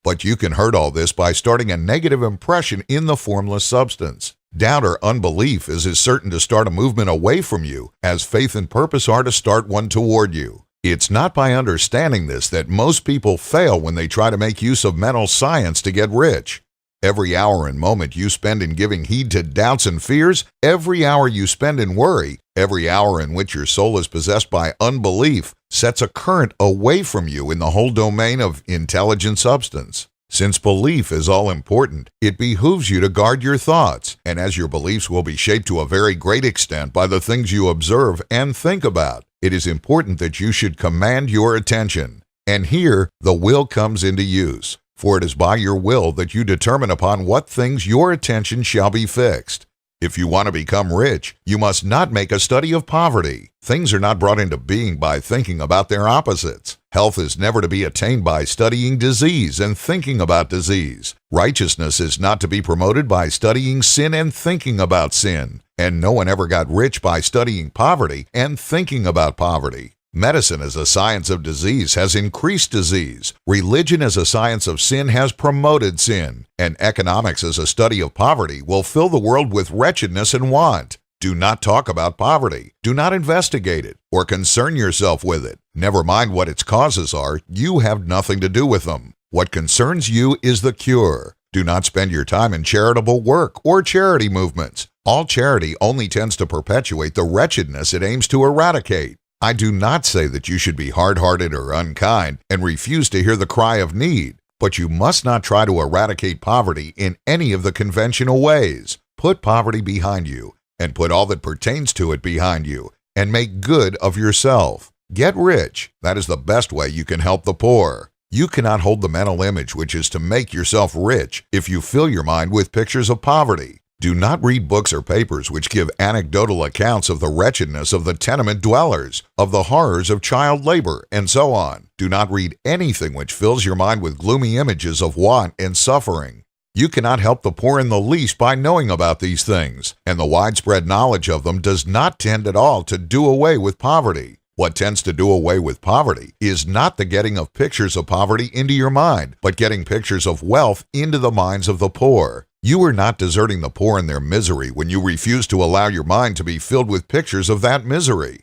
But you can hurt all this by starting a negative impression in the formless substance. Doubt or unbelief is as certain to start a movement away from you as faith and purpose are to start one toward you. It's not by understanding this that most people fail when they try to make use of mental science to get rich. Every hour and moment you spend in giving heed to doubts and fears, every hour you spend in worry, every hour in which your soul is possessed by unbelief, sets a current away from you in the whole domain of intelligent substance. Since belief is all important, it behooves you to guard your thoughts, and as your beliefs will be shaped to a very great extent by the things you observe and think about, it is important that you should command your attention. And here, the will comes into use, for it is by your will that you determine upon what things your attention shall be fixed. If you want to become rich, you must not make a study of poverty. Things are not brought into being by thinking about their opposites. Health is never to be attained by studying disease and thinking about disease. Righteousness is not to be promoted by studying sin and thinking about sin. And no one ever got rich by studying poverty and thinking about poverty. Medicine as a science of disease has increased disease. Religion as a science of sin has promoted sin. And economics as a study of poverty will fill the world with wretchedness and want. Do not talk about poverty. Do not investigate it or concern yourself with it. Never mind what its causes are. You have nothing to do with them. What concerns you is the cure. Do not spend your time in charitable work or charity movements. All charity only tends to perpetuate the wretchedness it aims to eradicate. I do not say that you should be hard-hearted or unkind and refuse to hear the cry of need, but you must not try to eradicate poverty in any of the conventional ways. Put poverty behind you, and put all that pertains to it behind you, and make good of yourself. Get rich. That is the best way you can help the poor. You cannot hold the mental image which is to make yourself rich if you fill your mind with pictures of poverty. Do not read books or papers which give anecdotal accounts of the wretchedness of the tenement dwellers, of the horrors of child labor, and so on. Do not read anything which fills your mind with gloomy images of want and suffering. You cannot help the poor in the least by knowing about these things, and the widespread knowledge of them does not tend at all to do away with poverty. What tends to do away with poverty is not the getting of pictures of poverty into your mind, but getting pictures of wealth into the minds of the poor. You are not deserting the poor in their misery when you refuse to allow your mind to be filled with pictures of that misery.